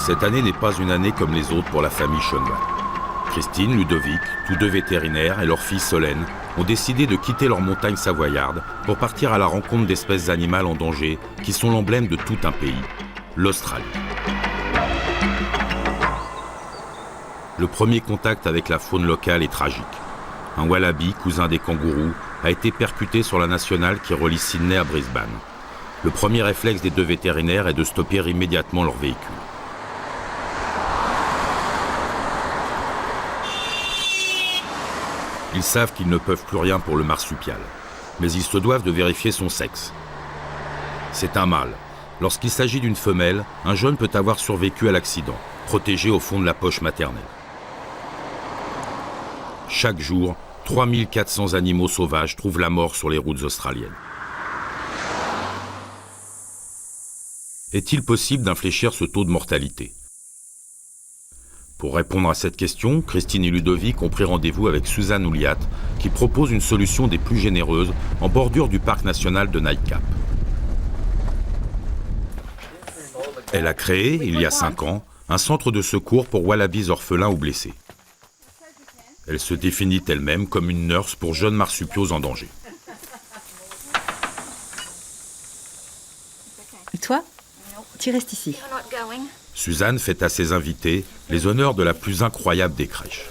Cette année n'est pas une année comme les autres pour la famille Schoenwald. Christine, Ludovic, tous deux vétérinaires, et leur fille Solène ont décidé de quitter leur montagne savoyarde pour partir à la rencontre d'espèces animales en danger qui sont l'emblème de tout un pays, l'Australie. Le premier contact avec la faune locale est tragique. Un wallaby, cousin des kangourous, a été percuté sur la nationale qui relie Sydney à Brisbane. Le premier réflexe des deux vétérinaires est de stopper immédiatement leur véhicule. Ils savent qu'ils ne peuvent plus rien pour le marsupial, mais ils se doivent de vérifier son sexe. C'est un mâle. Lorsqu'il s'agit d'une femelle, un jeune peut avoir survécu à l'accident, protégé au fond de la poche maternelle. Chaque jour, 3400 animaux sauvages trouvent la mort sur les routes australiennes. Est-il possible d'infléchir ce taux de mortalité ? Pour répondre à cette question, Christine et Ludovic ont pris rendez-vous avec Suzanne Ouliat, qui propose une solution des plus généreuses en bordure du parc national de Nightcap. Elle a créé, il y a 5 ans, un centre de secours pour wallabies orphelins ou blessés. Elle se définit elle-même comme une nurse pour jeunes marsupiaux en danger. Toi, tu restes ici. Suzanne fait à ses invités les honneurs de la plus incroyable des crèches.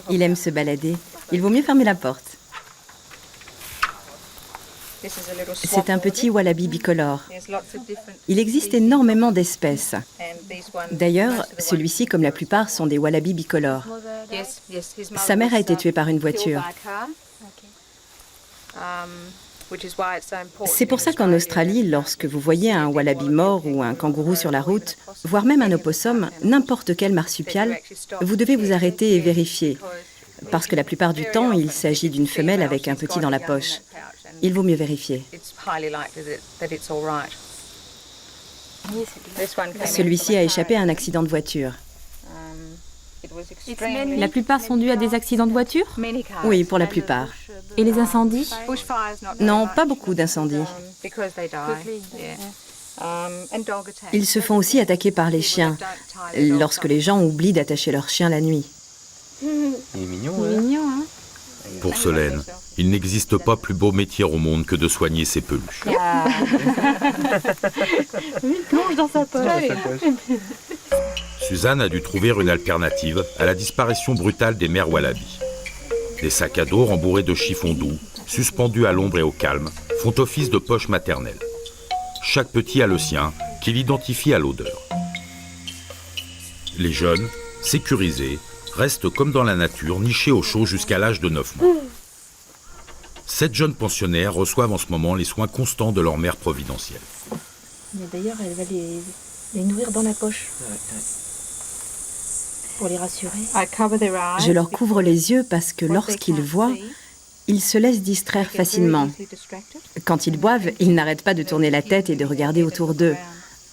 Il aime se balader. Il vaut mieux fermer la porte. C'est un petit wallaby bicolore. Il existe énormément d'espèces. D'ailleurs, celui-ci, comme la plupart, sont des wallabies bicolores. Sa mère a été tuée par une voiture. C'est pour ça qu'en Australie, lorsque vous voyez un wallaby mort ou un kangourou sur la route, voire même un opossum, n'importe quel marsupial, vous devez vous arrêter et vérifier. Parce que la plupart du temps, il s'agit d'une femelle avec un petit dans la poche. Il vaut mieux vérifier. Celui-ci a échappé à un accident de voiture. La plupart sont dus à des accidents de voiture ? Oui, pour la plupart. Et les incendies ? Non, pas beaucoup d'incendies. Ils se font aussi attaquer par les chiens, lorsque les gens oublient d'attacher leurs chiens la nuit. Il est mignon, hein ? Pour Solène, il n'existe pas plus beau métier au monde que de soigner ses peluches. Il plonge dans sa poche. Suzanne a dû trouver une alternative à la disparition brutale des mères wallabies. Des sacs à dos rembourrés de chiffons doux, suspendus à l'ombre et au calme, font office de poche maternelle. Chaque petit a le sien, qu'il identifie à l'odeur. Les jeunes, sécurisés, restent comme dans la nature, nichés au chaud jusqu'à l'âge de 9 mois. 7 jeunes pensionnaires reçoivent en ce moment les soins constants de leur mère providentielle. Mais d'ailleurs, elle va les nourrir dans la poche. Pour les rassurer. Je leur couvre les yeux parce que lorsqu'ils voient, ils se laissent distraire facilement. Quand ils boivent, ils n'arrêtent pas de tourner la tête et de regarder autour d'eux.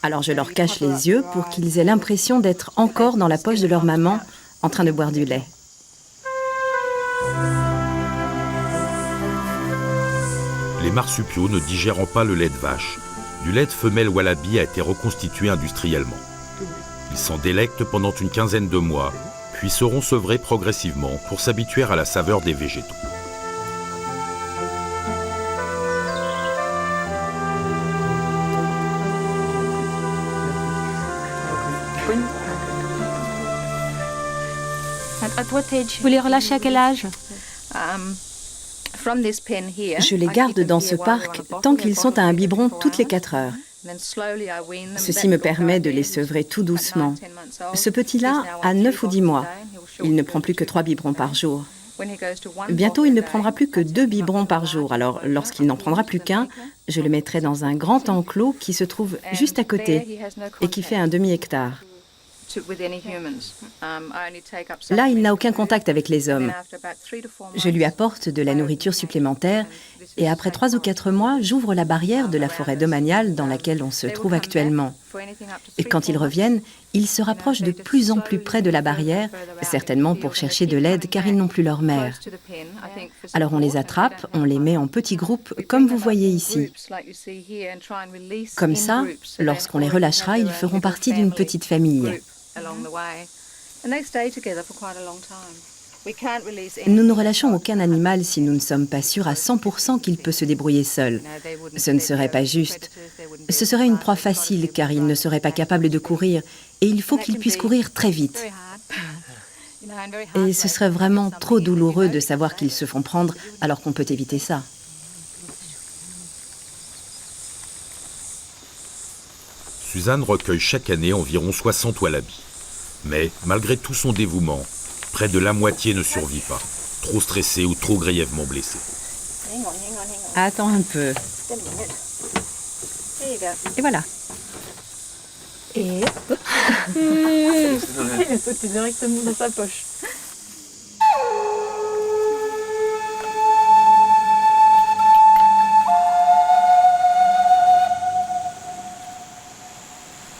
Alors je leur cache les yeux pour qu'ils aient l'impression d'être encore dans la poche de leur maman, en train de boire du lait. Les marsupiaux ne digérant pas le lait de vache, du lait de femelle wallaby a été reconstitué industriellement. Ils s'en délectent pendant une quinzaine de mois, puis seront sevrés progressivement pour s'habituer à la saveur des végétaux. Vous les relâchez à quel âge ? Je les garde dans ce parc tant qu'ils sont à un biberon toutes les 4 heures. Ceci me permet de les sevrer tout doucement. Ce petit-là a 9 ou 10 mois. Il ne prend plus que 3 biberons par jour. Bientôt, il ne prendra plus que 2 biberons par jour. Alors, lorsqu'il n'en prendra plus qu'un, je le mettrai dans un grand enclos qui se trouve juste à côté et qui fait un demi-hectare. Là, il n'a aucun contact avec les hommes. Je lui apporte de la nourriture supplémentaire et après 3 ou 4 mois, j'ouvre la barrière de la forêt domaniale dans laquelle on se trouve actuellement. Et quand ils reviennent, ils se rapprochent de plus en plus près de la barrière, certainement pour chercher de l'aide car ils n'ont plus leur mère. Alors on les attrape, on les met en petits groupes comme vous voyez ici. Comme ça, lorsqu'on les relâchera, ils feront partie d'une petite famille. Nous ne relâchons aucun animal si nous ne sommes pas sûrs à 100% qu'il peut se débrouiller seul. Ce ne serait pas juste. Ce serait une proie facile car il ne serait pas capable de courir et il faut qu'il puisse courir très vite. Et ce serait vraiment trop douloureux de savoir qu'ils se font prendre alors qu'on peut éviter ça. Suzanne recueille chaque année environ 60 wallabies. Mais, malgré tout son dévouement, près de la moitié ne survit pas, trop stressé ou trop grièvement blessé. Attends un peu. Et voilà. Et il a sauté directement dans sa poche.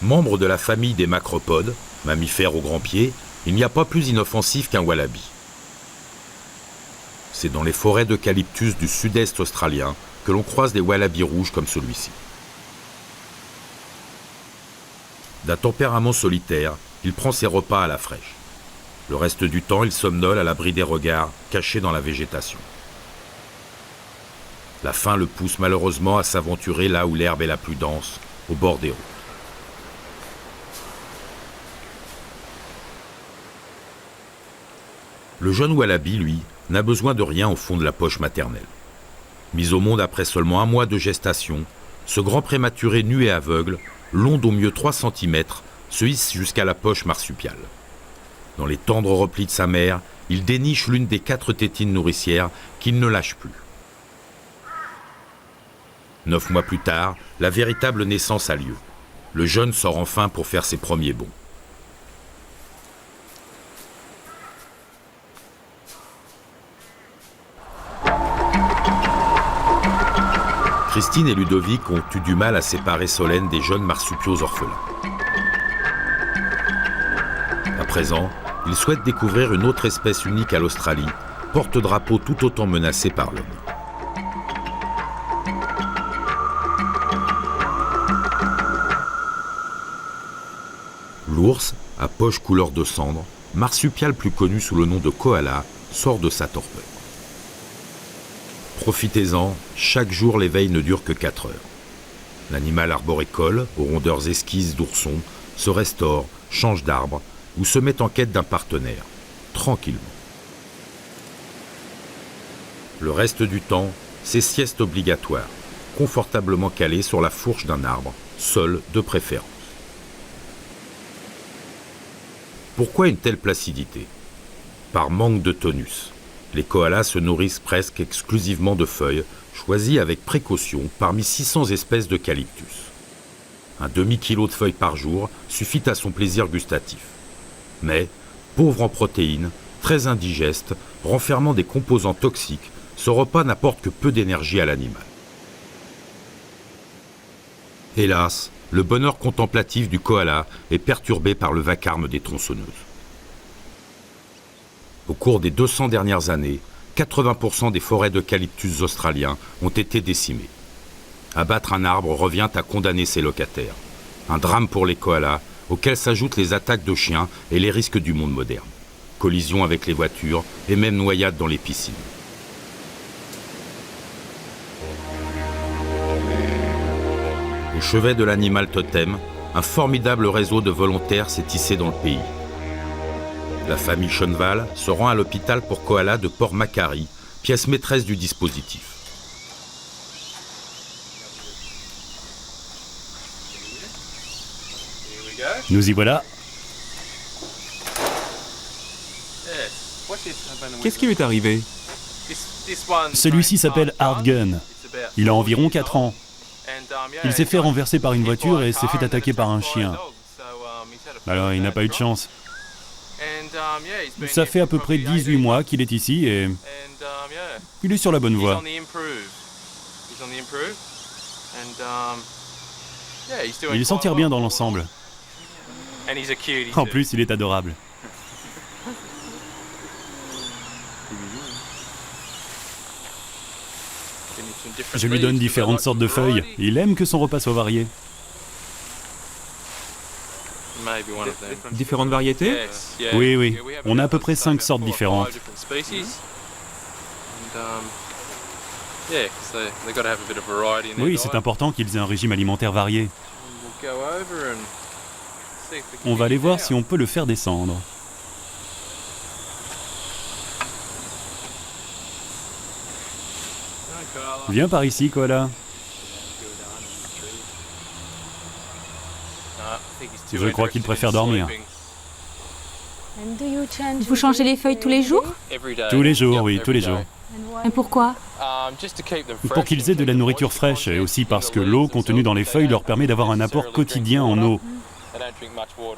Membre de la famille des macropodes, mammifères aux grands pieds, il n'y a pas plus inoffensif qu'un wallaby. C'est dans les forêts d'eucalyptus du sud-est australien que l'on croise des wallabies rouges comme celui-ci. D'un tempérament solitaire, il prend ses repas à la fraîche. Le reste du temps, il somnole à l'abri des regards, caché dans la végétation. La faim le pousse malheureusement à s'aventurer là où l'herbe est la plus dense, au bord des routes. Le jeune wallaby, lui, n'a besoin de rien au fond de la poche maternelle. Mis au monde après seulement 1 mois de gestation, ce grand prématuré nu et aveugle, long d'au mieux 3 cm, se hisse jusqu'à la poche marsupiale. Dans les tendres replis de sa mère, il déniche l'une des 4 tétines nourricières qu'il ne lâche plus. 9 mois plus tard, la véritable naissance a lieu. Le jeune sort enfin pour faire ses premiers bonds. Christine et Ludovic ont eu du mal à séparer Solène des jeunes marsupiaux orphelins. À présent, ils souhaitent découvrir une autre espèce unique à l'Australie, porte-drapeau tout autant menacée par l'homme. L'ours, à poche couleur de cendre, marsupial plus connu sous le nom de koala, sort de sa torpeur. Profitez-en, chaque jour l'éveil ne dure que 4 heures. L'animal arboricole, aux rondeurs esquisses d'ourson, se restaure, change d'arbre ou se met en quête d'un partenaire, tranquillement. Le reste du temps, c'est sieste obligatoire, confortablement calé sur la fourche d'un arbre, seul de préférence. Pourquoi une telle placidité? Par manque de tonus. Les koalas se nourrissent presque exclusivement de feuilles, choisies avec précaution parmi 600 espèces d'eucalyptus. Un demi-kilo de feuilles par jour suffit à son plaisir gustatif. Mais, pauvre en protéines, très indigeste, renfermant des composants toxiques, ce repas n'apporte que peu d'énergie à l'animal. Hélas, le bonheur contemplatif du koala est perturbé par le vacarme des tronçonneuses. Au cours des 200 dernières années, 80% des forêts d'eucalyptus australiens ont été décimées. Abattre un arbre revient à condamner ses locataires. Un drame pour les koalas, auxquels s'ajoutent les attaques de chiens et les risques du monde moderne. Collisions avec les voitures et même noyades dans les piscines. Au chevet de l'animal totem, un formidable réseau de volontaires s'est tissé dans le pays. La famille Schoenwald se rend à l'hôpital pour koala de Port Macquarie, pièce maîtresse du dispositif. Nous y voilà. Qu'est-ce qui lui est arrivé? Celui-ci s'appelle Hardgun. Il a environ 4 ans. Il s'est fait renverser par une voiture et s'est fait attaquer par un chien. Alors il n'a pas eu de chance. Ça fait à peu près 18 mois qu'il est ici et il est sur la bonne voie. Il s'en tire bien dans l'ensemble. En plus, il est adorable. Je lui donne différentes sortes de feuilles. Il aime que son repas soit varié. Différentes variétés? Oui, oui. On a à peu près 5 sortes différentes. Oui, c'est important qu'ils aient un régime alimentaire varié. On va aller voir si on peut le faire descendre. Viens par ici, Koala. Je crois qu'il préfère dormir. Vous changez les feuilles tous les jours? Tous les jours, oui, tous les jours. Et pourquoi? Pour qu'ils aient de la nourriture fraîche et aussi parce que l'eau contenue dans les feuilles leur permet d'avoir un apport quotidien en eau.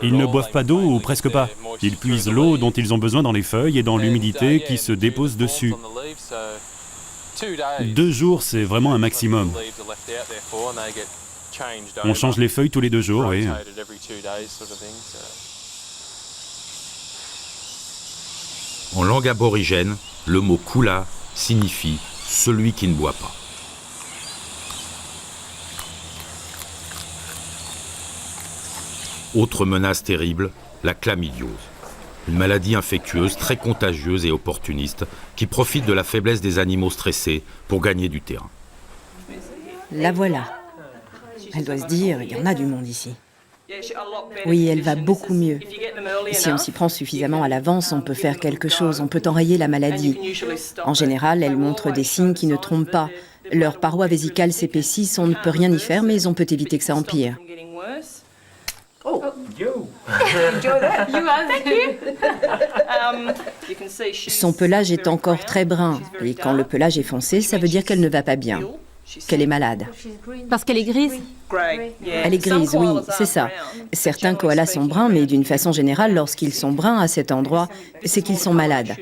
Ils ne boivent pas d'eau ou presque pas. Ils puisent l'eau dont ils ont besoin dans les feuilles et dans l'humidité qui se dépose dessus. 2 jours, c'est vraiment un maximum. On change les feuilles tous les 2 jours, oui. En langue aborigène, le mot kula signifie « celui qui ne boit pas ». Autre menace terrible, la chlamydiose. Une maladie infectieuse très contagieuse et opportuniste qui profite de la faiblesse des animaux stressés pour gagner du terrain. La voilà. Elle doit se dire, il y en a du monde ici. Oui, elle va beaucoup mieux. Si on s'y prend suffisamment à l'avance, on peut faire quelque chose, on peut enrayer la maladie. En général, elles montrent des signes qui ne trompent pas. Leurs parois vésicales s'épaississent, on ne peut rien y faire, mais on peut éviter que ça empire. Son pelage est encore très brun, et quand le pelage est foncé, ça veut dire qu'elle ne va pas bien, qu'elle est malade. Parce qu'elle est grise? Elle est grise, oui, c'est ça. Certains koalas sont bruns, mais d'une façon générale, lorsqu'ils sont bruns à cet endroit, c'est qu'ils sont malades.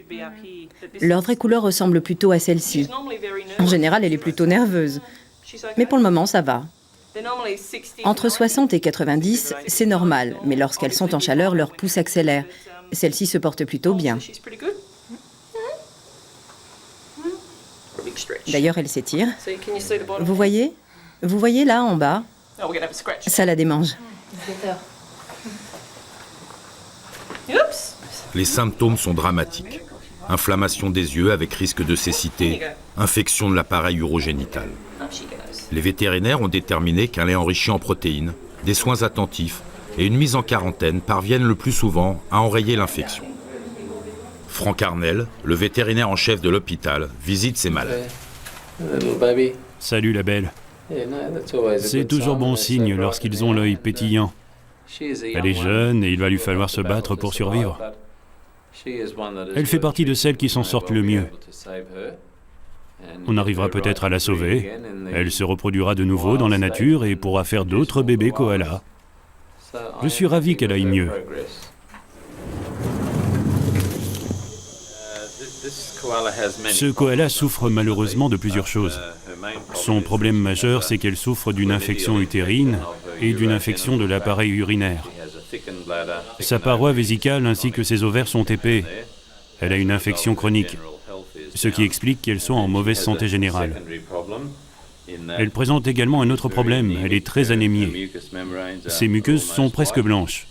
Leur vraie couleur ressemble plutôt à celle-ci. En général, elle est plutôt nerveuse. Mais pour le moment, ça va. Entre 60 et 90, c'est normal, mais lorsqu'elles sont en chaleur, leur pouce accélère. Celle-ci se porte plutôt bien. D'ailleurs, elle s'étire. Vous voyez là, en bas? Ça la démange. Les symptômes sont dramatiques. Inflammation des yeux avec risque de cécité, infection de l'appareil urogénital. Les vétérinaires ont déterminé qu'un lait enrichi en protéines, des soins attentifs et une mise en quarantaine parviennent le plus souvent à enrayer l'infection. Franck Arnel, le vétérinaire en chef de l'hôpital, visite ses malades. Salut la belle. C'est toujours bon signe lorsqu'ils ont l'œil pétillant. Elle est jeune et il va lui falloir se battre pour survivre. Elle fait partie de celles qui s'en sortent le mieux. On arrivera peut-être à la sauver. Elle se reproduira de nouveau dans la nature et pourra faire d'autres bébés koalas. Je suis ravi qu'elle aille mieux. Ce koala souffre malheureusement de plusieurs choses. Son problème majeur, c'est qu'elle souffre d'une infection utérine et d'une infection de l'appareil urinaire. Sa paroi vésicale ainsi que ses ovaires sont épais. Elle a une infection chronique, ce qui explique qu'elle soit en mauvaise santé générale. Elle présente également un autre problème, elle est très anémiée. Ses muqueuses sont presque blanches.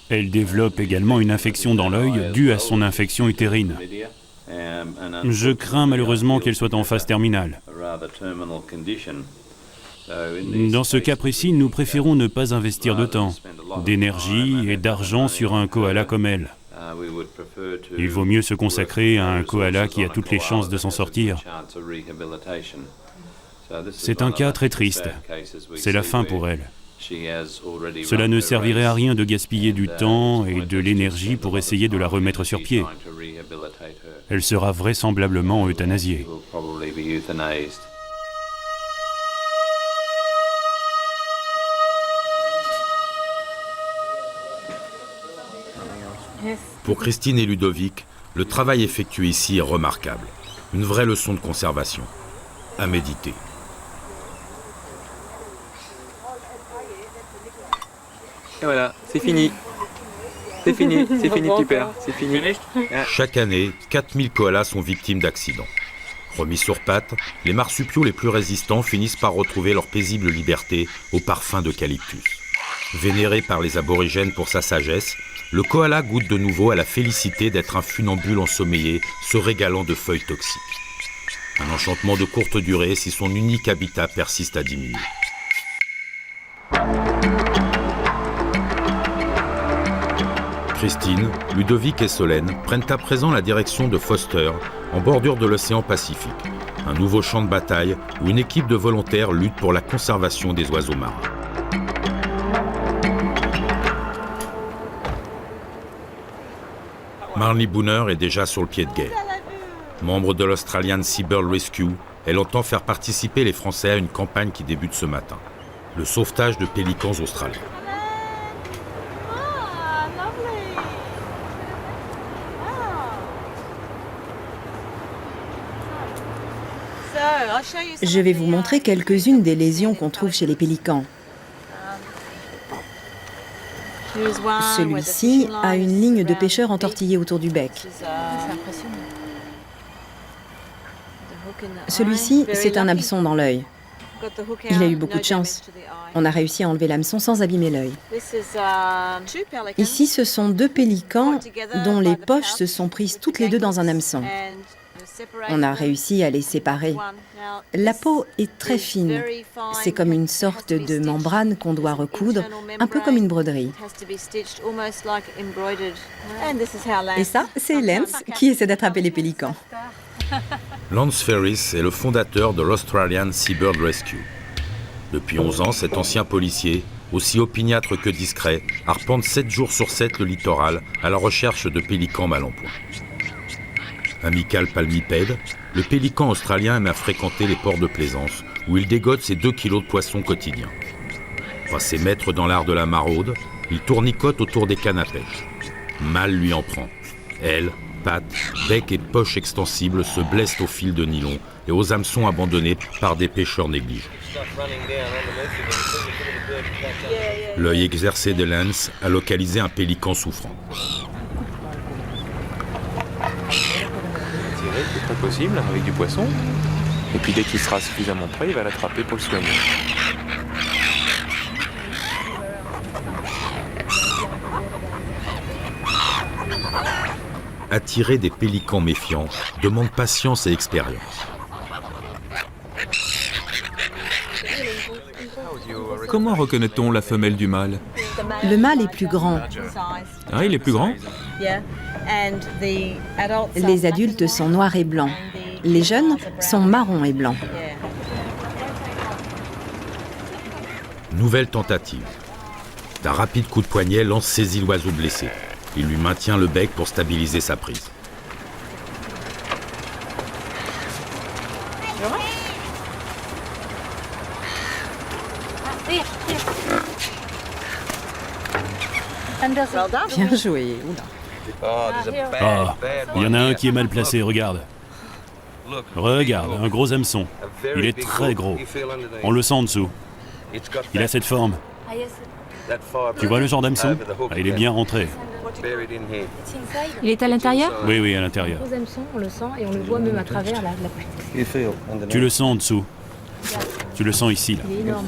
Elle développe également une infection dans l'œil due à son infection utérine. Je crains malheureusement qu'elle soit en phase terminale. Dans ce cas précis, nous préférons ne pas investir de temps, d'énergie et d'argent sur un koala comme elle. Il vaut mieux se consacrer à un koala qui a toutes les chances de s'en sortir. C'est un cas très triste. C'est la fin pour elle. Cela ne servirait à rien de gaspiller du temps et de l'énergie pour essayer de la remettre sur pied. Elle sera vraisemblablement euthanasiée. Pour Christine et Ludovic, le travail effectué ici est remarquable. Une vraie leçon de conservation. À méditer. Et voilà, c'est fini. C'est fini, tu perds. C'est fini. Chaque année, 4000 koalas sont victimes d'accidents. Remis sur pattes, les marsupiaux les plus résistants finissent par retrouver leur paisible liberté au parfum d'eucalyptus. Vénéré par les aborigènes pour sa sagesse, le koala goûte de nouveau à la félicité d'être un funambule ensommeillé se régalant de feuilles toxiques. Un enchantement de courte durée si son unique habitat persiste à diminuer. Christine, Ludovic et Solène prennent à présent la direction de Foster, en bordure de l'océan Pacifique, un nouveau champ de bataille où une équipe de volontaires lutte pour la conservation des oiseaux marins. Marnie Booner est déjà sur le pied de guerre. Membre de l'Australian Seabird Rescue, elle entend faire participer les Français à une campagne qui débute ce matin. Le sauvetage de pélicans australiens. Je vais vous montrer quelques-unes des lésions qu'on trouve chez les pélicans. Celui-ci a une ligne de pêcheur entortillée autour du bec. Celui-ci, c'est un hameçon dans l'œil. Il a eu beaucoup de chance. On a réussi à enlever l'hameçon sans abîmer l'œil. Ici, ce sont 2 pélicans dont les poches se sont prises toutes les 2 dans un hameçon. On a réussi à les séparer. La peau est très fine. C'est comme une sorte de membrane qu'on doit recoudre, un peu comme une broderie. Et ça, c'est Lance qui essaie d'attraper les pélicans. Lance Ferris est le fondateur de l'Australian Seabird Rescue. Depuis 11 ans, cet ancien policier, aussi opiniâtre que discret, arpente 7 jours sur 7 le littoral à la recherche de pélicans mal en point. Amical palmipède, le pélican australien aime à fréquenter les ports de plaisance où il dégote ses 2 kilos de poissons quotidiens. Passé maître dans l'art de la maraude, il tournicote autour des cannes à pêche. Mal lui en prend. Ailes, pattes, bec et poches extensibles se blessent au fil de nylon et aux hameçons abandonnés par des pêcheurs négligents. L'œil exercé de Lance a localisé un pélican souffrant. C'est très possible, avec du poisson. Et puis dès qu'il sera suffisamment prêt, il va l'attraper pour le soigner. Attirer des pélicans méfiants demande patience et expérience. Comment reconnaît-on la femelle du mâle? Le mâle est plus grand. Ah, il est plus grand? Les adultes sont noirs et blancs. Les jeunes sont marrons et blancs. Nouvelle tentative. D'un rapide coup de poignet, Lance saisit l'oiseau blessé. Il lui maintient le bec pour stabiliser sa prise. Bien joué. Ah, il y en a un qui est mal placé, regarde. Regarde, un gros hameçon. Il est très gros. On le sent en dessous. Il a cette forme. Tu vois le genre d'hameçon? Ah, il est bien rentré. Il est à l'intérieur? Oui, oui, à l'intérieur. Gros hameçon, on le sent et on le voit même à travers la poche. Tu le sens en dessous. Tu le sens ici, là. Il est énorme.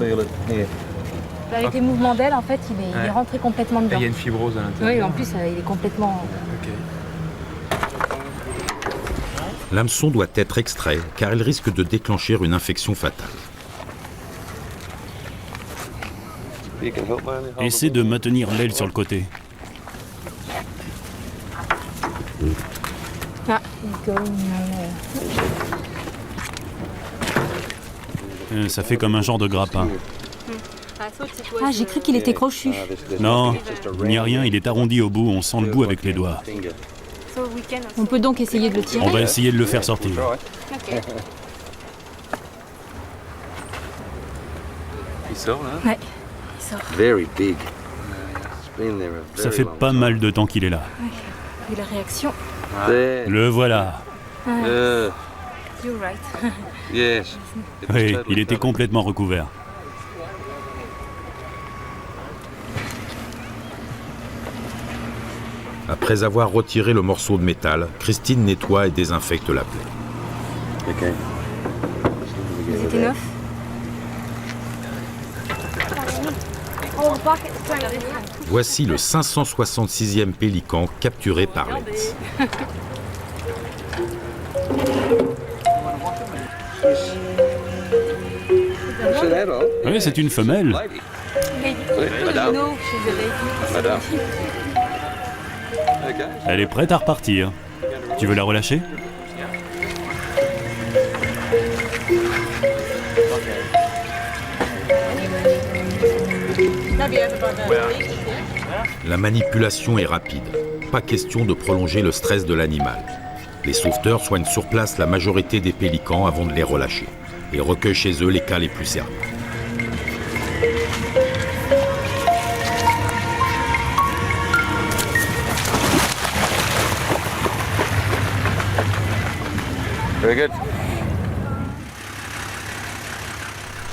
Avec les mouvements d'aile, en fait, il est rentré complètement dedans. Il y a une fibrose à l'intérieur. Oui, en plus, il est complètement... L'hameçon doit être extrait car il risque de déclencher une infection fatale. Essaie de maintenir l'aile sur le côté. Ah, il cogne. Ça fait comme un genre de grappin. Ah, j'ai cru qu'il était crochu. Non, il n'y a rien, il est arrondi au bout, on sent le bout avec les doigts. On peut donc essayer de le tirer. On va essayer de le faire sortir. Il sort là. Ouais, il sort. Ça fait pas mal de temps qu'il est là. Et la réaction. Le voilà. You're right. Oui, il était complètement recouvert. Après avoir retiré le morceau de métal, Christine nettoie et désinfecte la plaie. C'était neuf. Voici le 566e pélican capturé par Lenz. Oui, c'est une femelle. Elle est prête à repartir. Tu veux la relâcher? La manipulation est rapide. Pas question de prolonger le stress de l'animal. Les sauveteurs soignent sur place la majorité des pélicans avant de les relâcher et recueillent chez eux les cas les plus sérieux.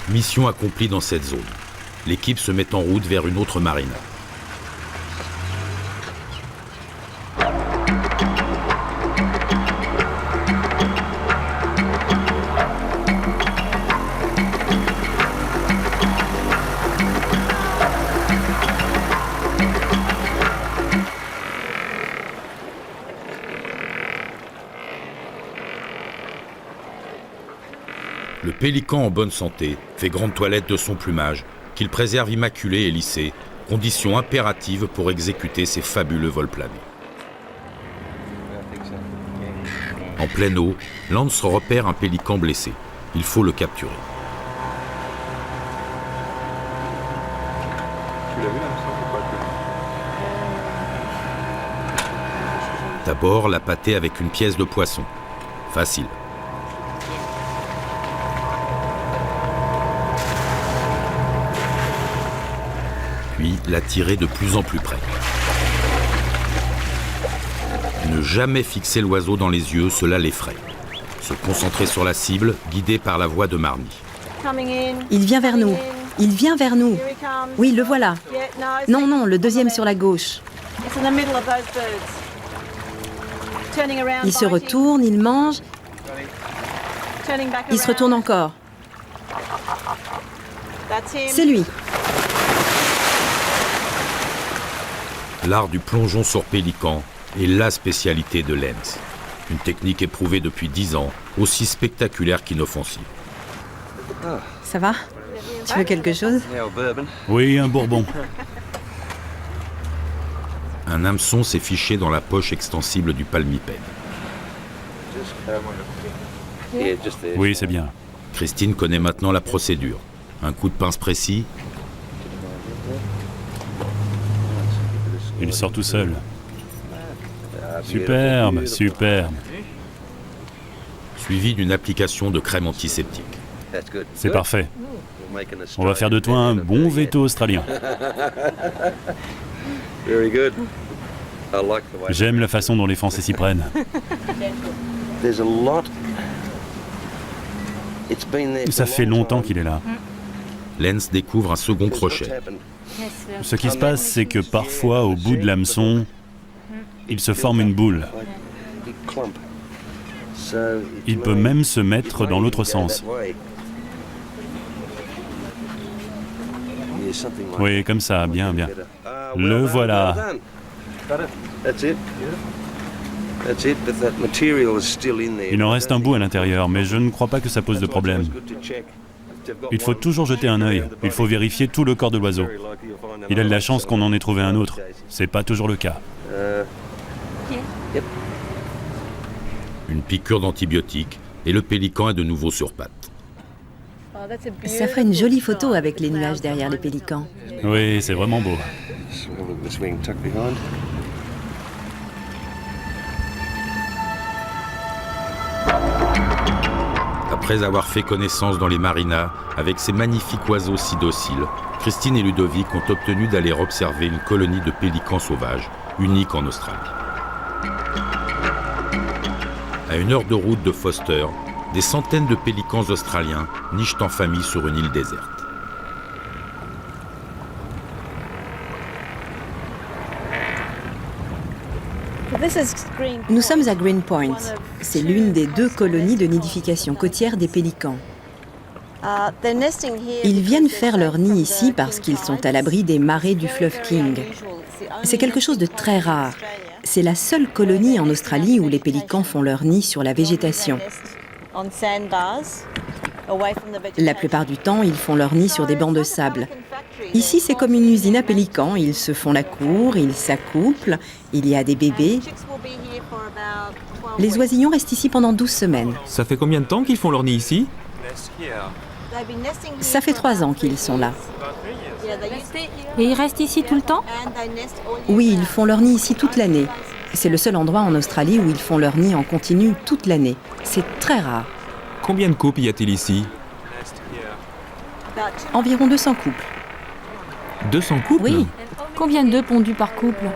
Mission accomplie dans cette zone. L'équipe se met en route vers une autre marina. Le pélican en bonne santé fait grande toilette de son plumage, qu'il préserve immaculé et lissé, condition impérative pour exécuter ses fabuleux vols planés. En pleine eau, Lance repère un pélican blessé. Il faut le capturer. D'abord, la pâter avec une pièce de poisson. Facile. Puis la tirer de plus en plus près. Ne jamais fixer l'oiseau dans les yeux, cela l'effraie. Se concentrer sur la cible, guidé par la voix de Marnie. Il vient vers nous. Il vient vers nous. Oui, le voilà. Non, non, le deuxième sur la gauche. Il se retourne, il mange. Il se retourne encore. C'est lui. L'art du plongeon sur pélican est la spécialité de Lenz. Une technique éprouvée depuis 10 ans, aussi spectaculaire qu'inoffensive. Ça va? Tu veux quelque chose? Oui, un bourbon. Un hameçon s'est fiché dans la poche extensible du palmipède. Oui, c'est bien. Christine connaît maintenant la procédure. Un coup de pince précis, Il sort tout seul. Superbe, superbe. suivi d'une application de crème antiseptique. C'est parfait. On va faire de toi un bon veto australien. J'aime la façon dont les Français s'y prennent. Ça fait longtemps qu'il est là. Lenz découvre un second crochet. Ce qui se passe, c'est que parfois, au bout de l'hameçon, il se forme une boule. Il peut même se mettre dans l'autre sens. Oui, comme ça, bien, bien. Le voilà. Il en reste un bout à l'intérieur, mais je ne crois pas que ça pose de problème. Il faut toujours jeter un œil. Il faut vérifier tout le corps de l'oiseau. Il a de la chance qu'on en ait trouvé un autre. C'est pas toujours le cas. Une piqûre d'antibiotiques et le pélican est de nouveau sur pattes. Ça ferait une jolie photo avec les nuages derrière les pélicans. Oui, c'est vraiment beau. Après avoir fait connaissance dans les marinas avec ces magnifiques oiseaux si dociles, Christine et Ludovic ont obtenu d'aller observer une colonie de pélicans sauvages, unique en Australie. À 1 heure de route de Foster, des centaines de pélicans australiens nichent en famille sur une île déserte. Nous sommes à Green Point. C'est l'une des 2 colonies de nidification côtière des pélicans. Ils viennent faire leur nid ici parce qu'ils sont à l'abri des marées du fleuve King. C'est quelque chose de très rare. C'est la seule colonie en Australie où les pélicans font leur nid sur la végétation. La plupart du temps, ils font leur nid sur des bancs de sable. Ici, c'est comme une usine à pélicans. Ils se font la cour, ils s'accouplent, il y a des bébés. Les oisillons restent ici pendant 12 semaines. Ça fait combien de temps qu'ils font leur nid ici? Ça fait 3 ans qu'ils sont là. Et ils restent ici tout le temps? Oui, ils font leur nid ici toute l'année. C'est le seul endroit en Australie où ils font leur nid en continu toute l'année. C'est très rare. Combien de couples y a-t-il ici? Environ 200 couples. 200 couples? Oui, Combien d'œufs pondus par couple?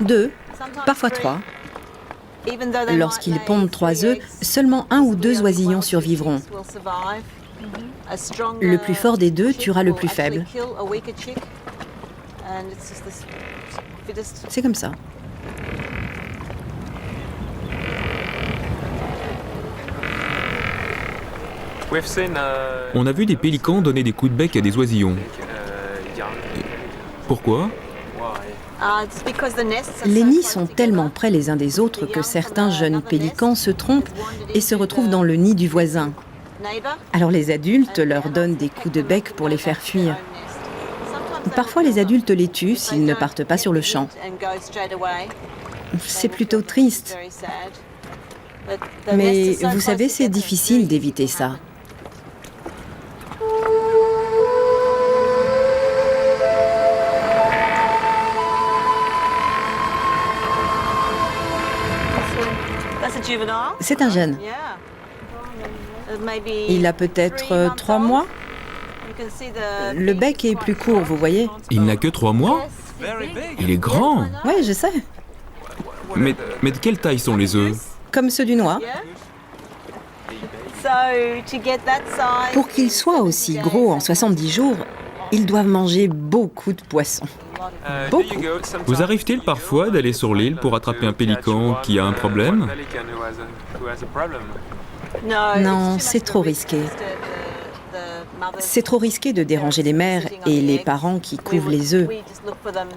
2, parfois 3. Lorsqu'ils pondent 3 œufs, seulement 1 ou 2 oisillons survivront. Le plus fort des 2 tuera le plus faible. C'est comme ça. On a vu des pélicans donner des coups de bec à des oisillons. Pourquoi? Les nids sont tellement près les uns des autres que certains jeunes pélicans se trompent et se retrouvent dans le nid du voisin. Alors les adultes leur donnent des coups de bec pour les faire fuir. Parfois les adultes les tuent s'ils ne partent pas sur le champ. C'est plutôt triste. Mais vous savez, c'est difficile d'éviter ça. C'est un jeune. Il a peut-être 3 mois. Le bec est plus court, vous voyez. Il n'a que 3 mois? Il est grand. Oui, je sais. Mais de quelle taille sont les œufs? Comme ceux du noir. Pour qu'ils soient aussi gros en 70 jours, ils doivent manger beaucoup de poissons. Beaucoup. Vous arrive-t-il parfois d'aller sur l'île pour attraper un pélican qui a un problème? Non, c'est trop risqué. C'est trop risqué de déranger les mères et les parents qui couvent les œufs.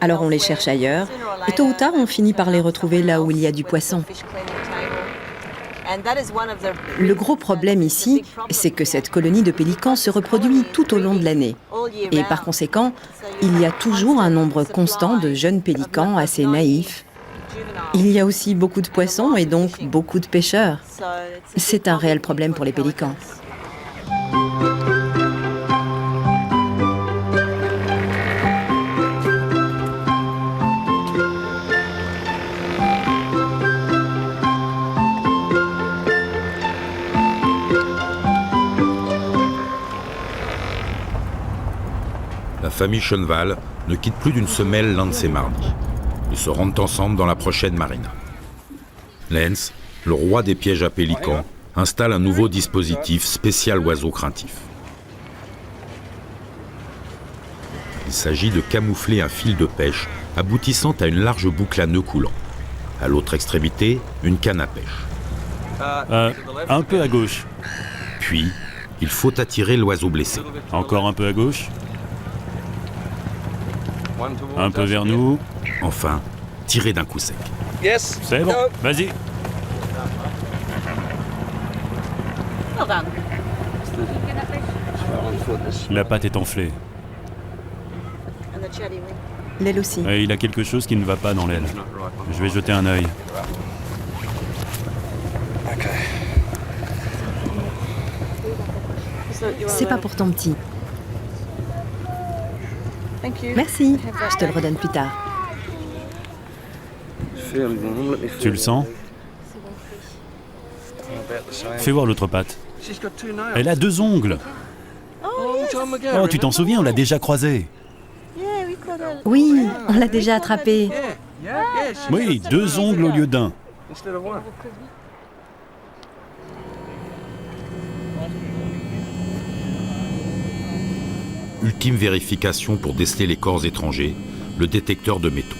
Alors on les cherche ailleurs, et tôt ou tard on finit par les retrouver là où il y a du poisson. Le gros problème ici, c'est que cette colonie de pélicans se reproduit tout au long de l'année. Et par conséquent, il y a toujours un nombre constant de jeunes pélicans assez naïfs. Il y a aussi beaucoup de poissons et donc beaucoup de pêcheurs. C'est un réel problème pour les pélicans. La famille Schoenwald ne quitte plus d'une semelle l'un de ces mardis. Ils se rendent ensemble dans la prochaine marina. Lance, le roi des pièges à pélicans, installe un nouveau dispositif spécial oiseaux craintifs. Il s'agit de camoufler un fil de pêche aboutissant à une large boucle à nœud coulant. À l'autre extrémité, une canne à pêche. Un peu à gauche. Puis, il faut attirer l'oiseau blessé. Encore un peu à gauche. Un peu vers nous. Enfin, tirer d'un coup sec. C'est bon, vas-y. La patte est enflée. L'aile aussi. Et il a quelque chose qui ne va pas dans l'aile. Je vais jeter un œil. C'est pas pour ton petit. Merci, je te le redonne plus tard. Tu le sens? Fais voir l'autre patte. Elle a 2 ongles. Oh, tu t'en souviens, on l'a déjà croisée. Oui, on l'a déjà attrapé. Oui, 2 ongles au lieu d'1. Ultime vérification pour déceler les corps étrangers, le détecteur de métaux.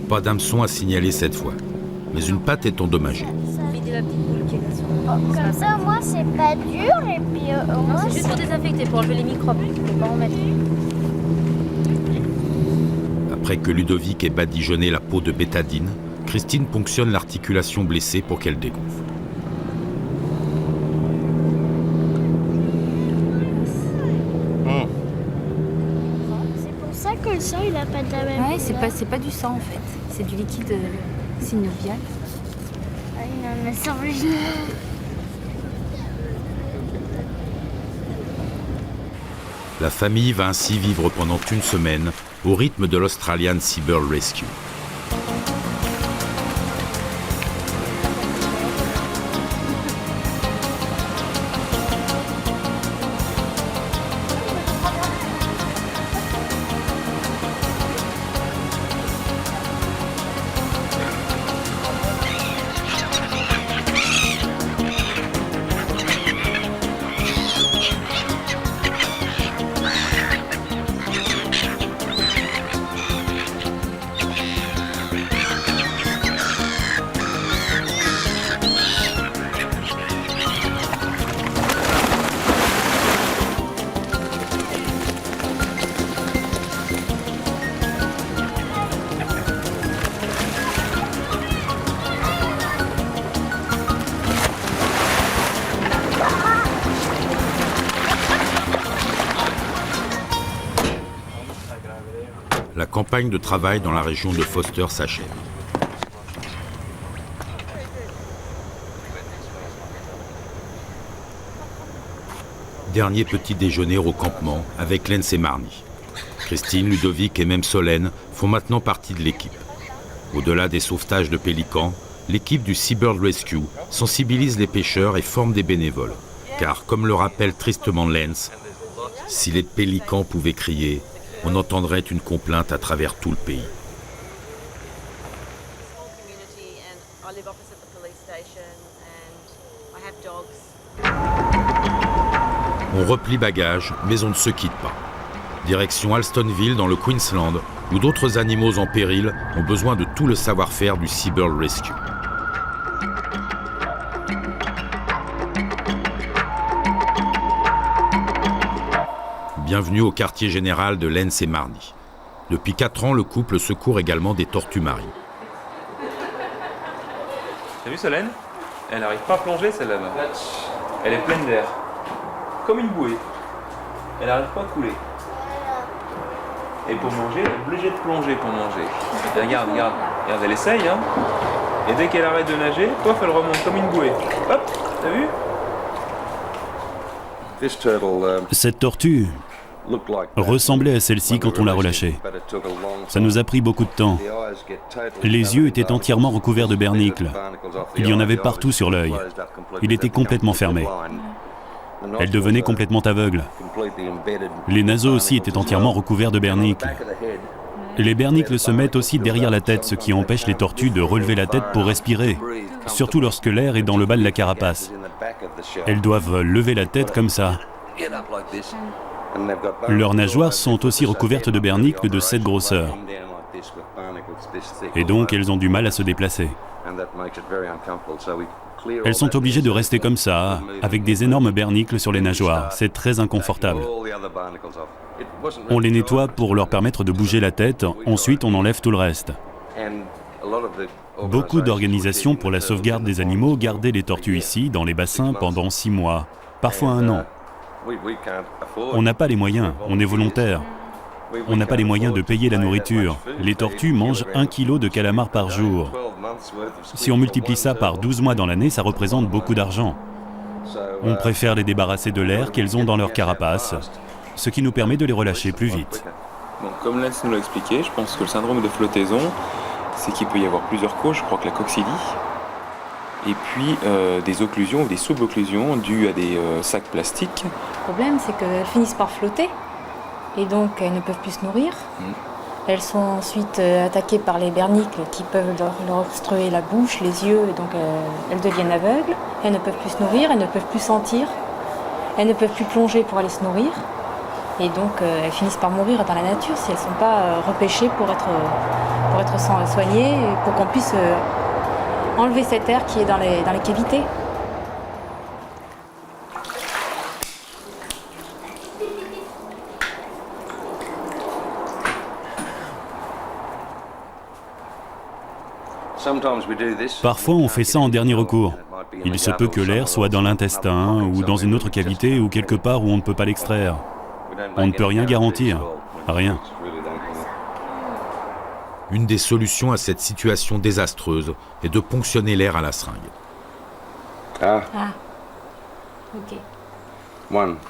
Pas d'hameçon à signaler cette fois, mais une patte est endommagée. Comme ça, moi, c'est pas dur et puis au moins. C'est juste pour désinfecter, pour enlever les microbes. Tu peux pas en mettre. Après que Ludovic ait badigeonné la peau de bétadine, Christine ponctionne l'articulation blessée pour qu'elle dégonfle. C'est pour ça que le sang, il a pas de la même. Ouais, c'est pas du sang en fait. C'est du liquide synovial. Ah, il en a semblé. La famille va ainsi vivre pendant une semaine au rythme de l'Australian Seabird Rescue. La campagne de travail dans la région de Foster s'achève. Dernier petit déjeuner au campement avec Lens et Marnie. Christine, Ludovic et même Solène font maintenant partie de l'équipe. Au-delà des sauvetages de pélicans, l'équipe du Seabird Rescue sensibilise les pêcheurs et forme des bénévoles. Car, comme le rappelle tristement Lens, si les pélicans pouvaient crier, on entendrait une complainte à travers tout le pays. On replie bagages, mais on ne se quitte pas. Direction Alstonville dans le Queensland, où d'autres animaux en péril ont besoin de tout le savoir-faire du Seabird Rescue. Bienvenue au quartier général de Lens et Marnie. Depuis 4 ans, le couple secourt également des tortues marines. T'as vu Solène? Elle n'arrive pas à plonger celle-là-bas. Elle est pleine d'air. Comme une bouée. Elle n'arrive pas à couler. Et pour manger, elle est obligée de plonger pour manger. Et regarde, elle essaye, hein. Et dès qu'elle arrête de nager, pof, elle remonte comme une bouée. Hop, t'as vu? Cette tortue ressemblait à celle-ci quand on l'a relâchée. Ça nous a pris beaucoup de temps. Les yeux étaient entièrement recouverts de bernicles. Il y en avait partout sur l'œil. Il était complètement fermé. Elle devenait complètement aveugle. Les naseaux aussi étaient entièrement recouverts de bernicles. Les bernicles se mettent aussi derrière la tête, ce qui empêche les tortues de relever la tête pour respirer, surtout lorsque l'air est dans le bas de la carapace. Elles doivent lever la tête comme ça. Leurs nageoires sont aussi recouvertes de bernicles de cette grosseur. Et donc elles ont du mal à se déplacer. Elles sont obligées de rester comme ça, avec des énormes bernicles sur les nageoires. C'est très inconfortable. On les nettoie pour leur permettre de bouger la tête, ensuite on enlève tout le reste. Beaucoup d'organisations pour la sauvegarde des animaux gardaient les tortues ici, dans les bassins, pendant 6 mois, parfois 1 an. On n'a pas les moyens, on est volontaire. On n'a pas les moyens de payer la nourriture. Les tortues mangent 1 kilo de calamars par jour. Si on multiplie ça par 12 mois dans l'année, ça représente beaucoup d'argent. On préfère les débarrasser de l'air qu'elles ont dans leur carapace, ce qui nous permet de les relâcher plus vite. Bon, comme Lens nous l'a expliqué, je pense que le syndrome de flottaison, c'est qu'il peut y avoir plusieurs causes, je crois que la coccidie, et puis des occlusions ou des sous-occlusions dues à des sacs plastiques. Le problème, c'est qu'elles finissent par flotter et donc elles ne peuvent plus se nourrir. Elles sont ensuite attaquées par les bernicles qui peuvent leur obstruer la bouche, les yeux, et donc elles deviennent aveugles. Elles ne peuvent plus se nourrir, elles ne peuvent plus sentir, elles ne peuvent plus plonger pour aller se nourrir. Et donc elles finissent par mourir dans la nature si elles ne sont pas repêchées pour être soignées, et pour qu'on puisse enlever cet air qui est dans les cavités. Parfois, on fait ça en dernier recours. Il se peut que l'air soit dans l'intestin ou dans une autre cavité ou quelque part où on ne peut pas l'extraire. On ne peut rien garantir. Rien. Une des solutions à cette situation désastreuse est de ponctionner l'air à la seringue. Ok.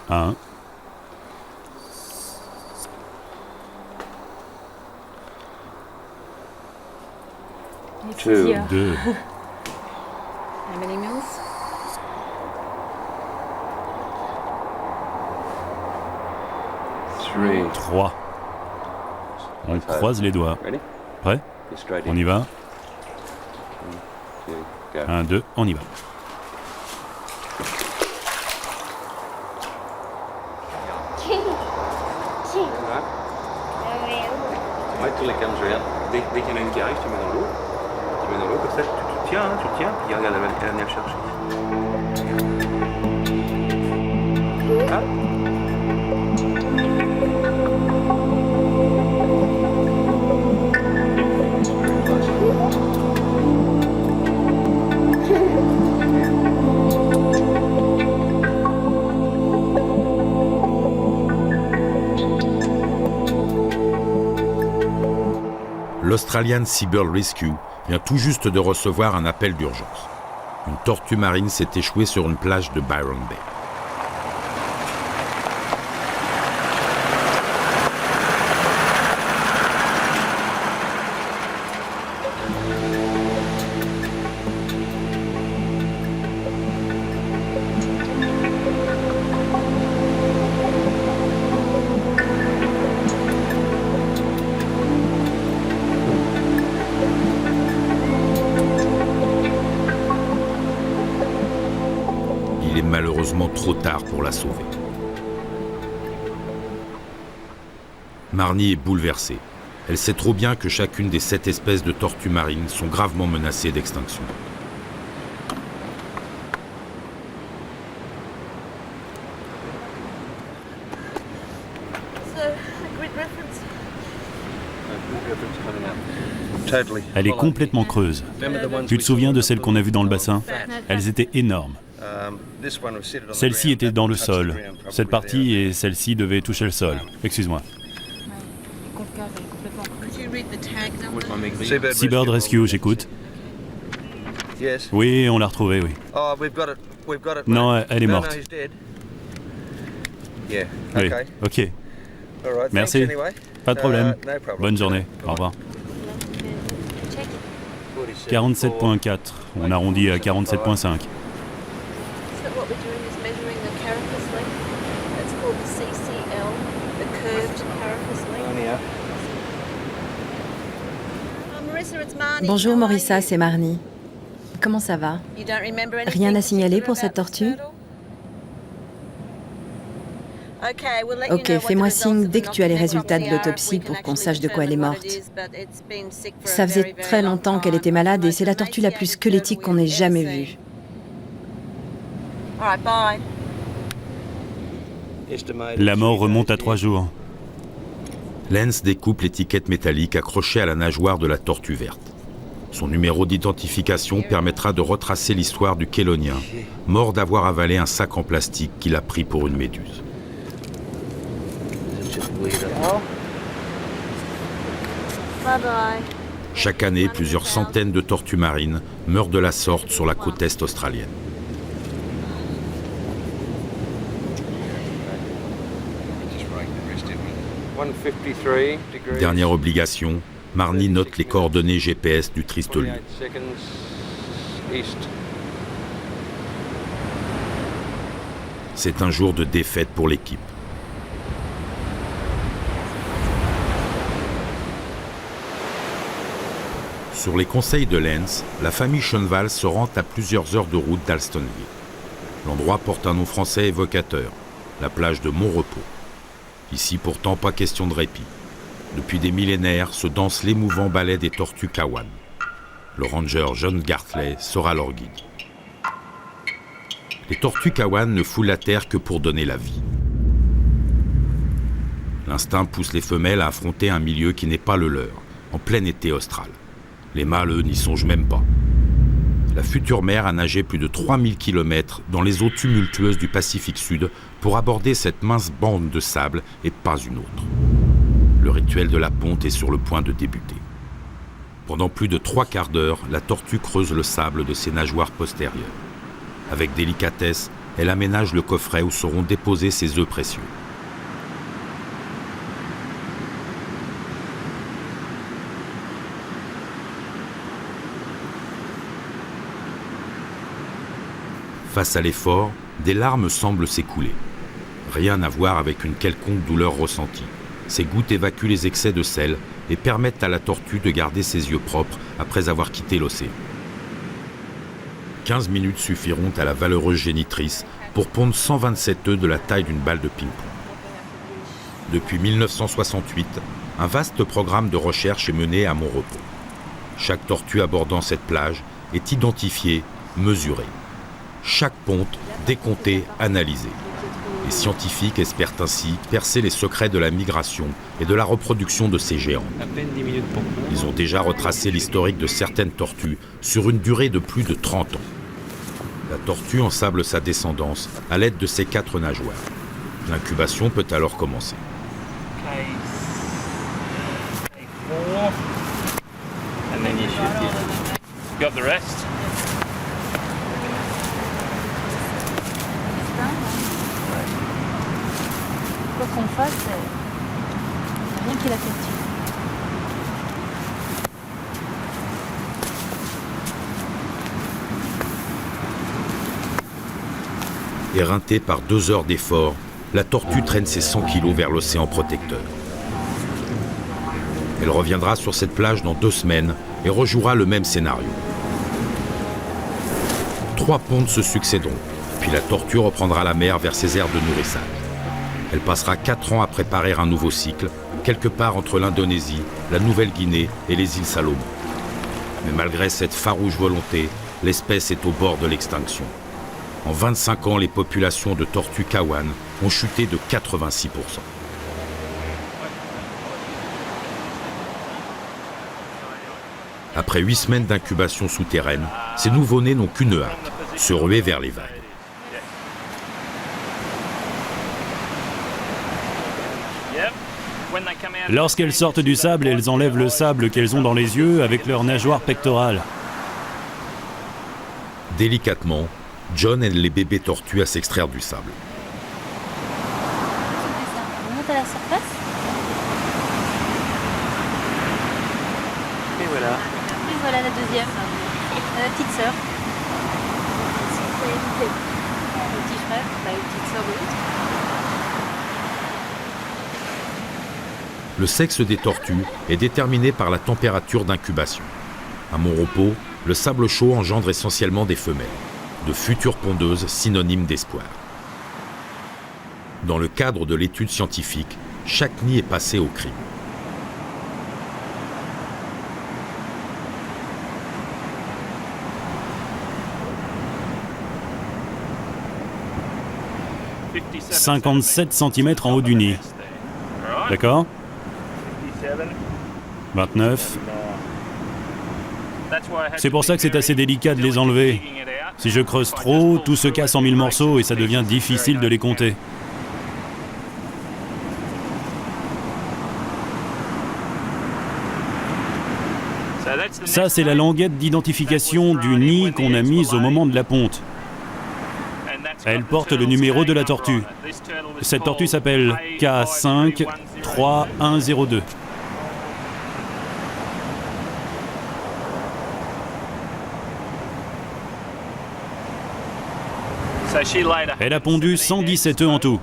1. 2. How many mils? 3. On croise les doigts. Prêt? On y va. 1, 2, on y va. Dès qu'il y en a une qui arrive, tu mets dans l'eau. Tu mets dans l'eau, comme ça, tu tiens, puis regarde, elle va venir le chercher. Ah. L'Australian Seabird Rescue vient tout juste de recevoir un appel d'urgence. Une tortue marine s'est échouée sur une plage de Byron Bay. Il est malheureusement trop tard pour la sauver. Marnie est bouleversée. Elle sait trop bien que chacune des 7 espèces de tortues marines sont gravement menacées d'extinction. Elle est complètement creuse. Tu te souviens de celles qu'on a vues dans le bassin? Elles étaient énormes. Celle-ci était dans le sol. Cette partie et celle-ci devaient toucher le sol. Excuse-moi. Seabird Rescue, j'écoute. Oui, on l'a retrouvée, oui. Non, elle est morte. Oui, ok. Merci. Pas de problème. Bonne journée. Au revoir. 47.4. On arrondit à 47.5. Bonjour Morissa, c'est Marnie. Comment ça va? Rien à signaler pour cette tortue? Ok, fais-moi signe dès que tu as les résultats de l'autopsie pour qu'on sache de quoi elle est morte. Ça faisait très longtemps qu'elle était malade et c'est la tortue la plus squelettique qu'on ait jamais vue. La mort remonte à 3 jours. Lens découpe l'étiquette métallique accrochée à la nageoire de la tortue verte. Son numéro d'identification permettra de retracer l'histoire du chélonien, mort d'avoir avalé un sac en plastique qu'il a pris pour une méduse. Chaque année, plusieurs centaines de tortues marines meurent de la sorte sur la côte est australienne. Dernière obligation, Marnie note les coordonnées GPS du triste lieu. C'est un jour de défaite pour l'équipe. Sur les conseils de Lance, la famille Schoenwald se rend à plusieurs heures de route d'Alstonville. L'endroit porte un nom français évocateur, la plage de Montrepos. Ici pourtant pas question de répit. Depuis des millénaires se danse l'émouvant ballet des tortues Cowan. Le ranger John Gartley sera leur guide. Les tortues Cowan ne foulent la terre que pour donner la vie. L'instinct pousse les femelles à affronter un milieu qui n'est pas le leur, en plein été austral. Les mâles, eux, n'y songent même pas. La future mère a nagé plus de 3000 km dans les eaux tumultueuses du Pacifique Sud pour aborder cette mince bande de sable et pas une autre. Le rituel de la ponte est sur le point de débuter. Pendant plus de 3 quarts d'heure, la tortue creuse le sable de ses nageoires postérieures. Avec délicatesse, elle aménage le coffret où seront déposés ses œufs précieux. Face à l'effort, des larmes semblent s'écouler. Rien à voir avec une quelconque douleur ressentie. Ces gouttes évacuent les excès de sel et permettent à la tortue de garder ses yeux propres après avoir quitté l'océan. 15 minutes suffiront à la valeureuse génitrice pour pondre 127 œufs de la taille d'une balle de ping-pong. Depuis 1968, un vaste programme de recherche est mené à Montrepos. Chaque tortue abordant cette plage est identifiée, mesurée. Chaque ponte décomptée, analysée. Les scientifiques espèrent ainsi percer les secrets de la migration et de la reproduction de ces géants. Ils ont déjà retracé l'historique de certaines tortues sur une durée de plus de 30 ans. La tortue ensable sa descendance à l'aide de ses 4 nageoires. L'incubation peut alors commencer. Quoi qu'on fasse, rien qui l'affectue. Éreintée par 2 heures d'effort, la tortue traîne ses 100 kilos vers l'océan protecteur. Elle reviendra sur cette plage dans 2 semaines et rejouera le même scénario. 3 pontes se succéderont, puis la tortue reprendra la mer vers ses aires de nourrissage. Elle passera 4 ans à préparer un nouveau cycle, quelque part entre l'Indonésie, la Nouvelle-Guinée et les îles Salomon. Mais malgré cette farouche volonté, l'espèce est au bord de l'extinction. En 25 ans, les populations de tortues Cowan ont chuté de 86%. Après 8 semaines d'incubation souterraine, ces nouveau-nés n'ont qu'une hâte, se ruer vers les vagues. Lorsqu'elles sortent du sable, elles enlèvent le sable qu'elles ont dans les yeux avec leurs nageoires pectorales. Délicatement, John aide les bébés tortues à s'extraire du sable. On monte à la surface. Et voilà. Et voilà la deuxième, la petite sœur. Le petit frère, la petite sœur de l'autre. Le sexe des tortues est déterminé par la température d'incubation. À Montrepos, le sable chaud engendre essentiellement des femelles, de futures pondeuses synonymes d'espoir. Dans le cadre de l'étude scientifique, chaque nid est passé au crible. « 57 cm en haut du nid. D'accord ? 29. C'est pour ça que c'est assez délicat de les enlever. Si je creuse trop, tout se casse en 1000 morceaux et ça devient difficile de les compter. Ça, c'est la languette d'identification du nid qu'on a mise au moment de la ponte. Elle porte le numéro de la tortue. Cette tortue s'appelle K53102. Elle a pondu 117 œufs en tout.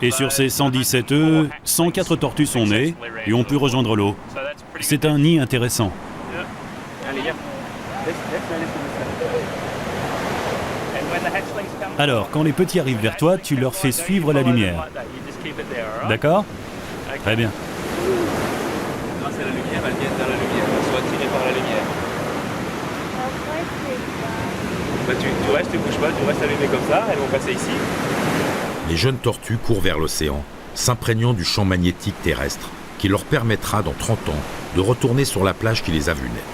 Et sur ces 117 œufs, 104 tortues sont nées et ont pu rejoindre l'eau. C'est un nid intéressant. Alors, quand les petits arrivent vers toi, tu leur fais suivre la lumière. D'accord? Très bien. Grâce à la lumière, elles viennent vers la lumière. Elles sont attirées par la lumière. Tu restes, tu bouges pas, tu restes allumé comme ça, elles vont passer ici. Les jeunes tortues courent vers l'océan, s'imprégnant du champ magnétique terrestre qui leur permettra dans 30 ans de retourner sur la plage qui les a vues naître.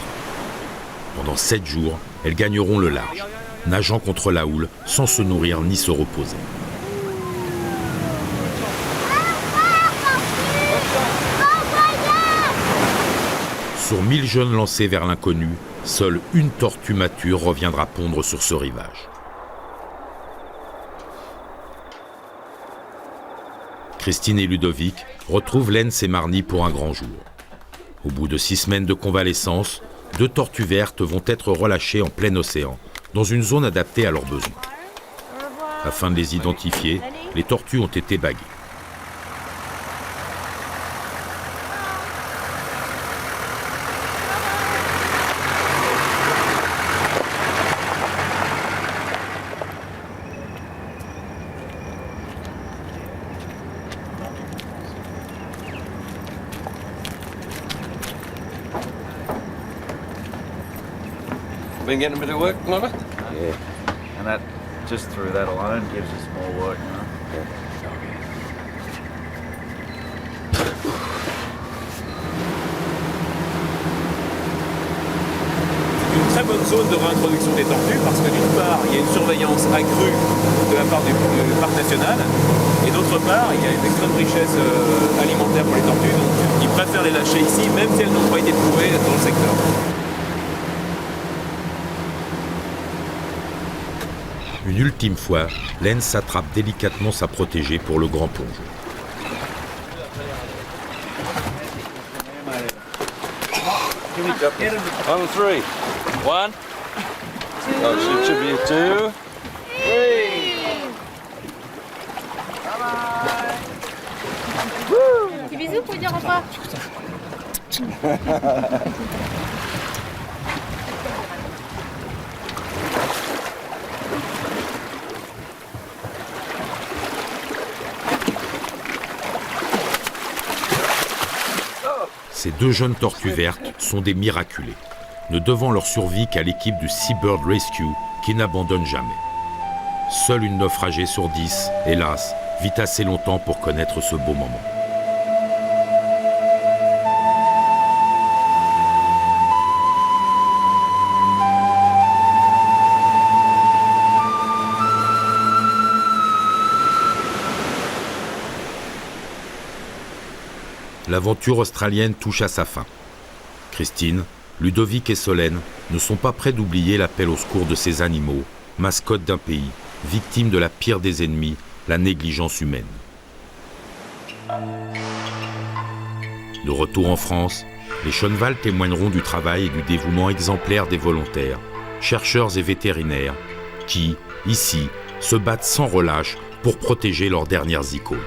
Pendant 7 jours, elles gagneront le large, nageant contre la houle sans se nourrir ni se reposer. Sur 1000 jeunes lancés vers l'inconnu, seule une tortue mature reviendra pondre sur ce rivage. Christine et Ludovic retrouvent Lens et Marnie pour un grand jour. Au bout de 6 semaines de convalescence, 2 tortues vertes vont être relâchées en plein océan, dans une zone adaptée à leurs besoins. Afin de les identifier, les tortues ont été baguées. Been getting a bit of work, Mama? Yeah, and that, just through that alone, gives us more work, you know? C'est une très bonne zone de réintroduction des tortues parce que d'une part, il y a une surveillance accrue de la part du parc national et d'autre part, il y a une extrême richesse alimentaire pour les tortues, donc ils préfèrent les lâcher ici même si elles n'ont pas été trouvées dans le secteur. Une ultime fois, Lens attrape délicatement sa protégée pour le grand plongeon. On 3. 1. Oh, should be 2. 3. Des bisous pour dire au revoir. Ces 2 jeunes tortues vertes sont des miraculées, ne devant leur survie qu'à l'équipe du Seabird Rescue qui n'abandonne jamais. Seule une naufragée sur 10, hélas, vit assez longtemps pour connaître ce beau moment. L'aventure australienne touche à sa fin. Christine, Ludovic et Solène ne sont pas prêts d'oublier l'appel au secours de ces animaux, mascottes d'un pays, victimes de la pire des ennemis, la négligence humaine. De retour en France, les Schoenwald témoigneront du travail et du dévouement exemplaire des volontaires, chercheurs et vétérinaires, qui, ici, se battent sans relâche pour protéger leurs dernières icônes.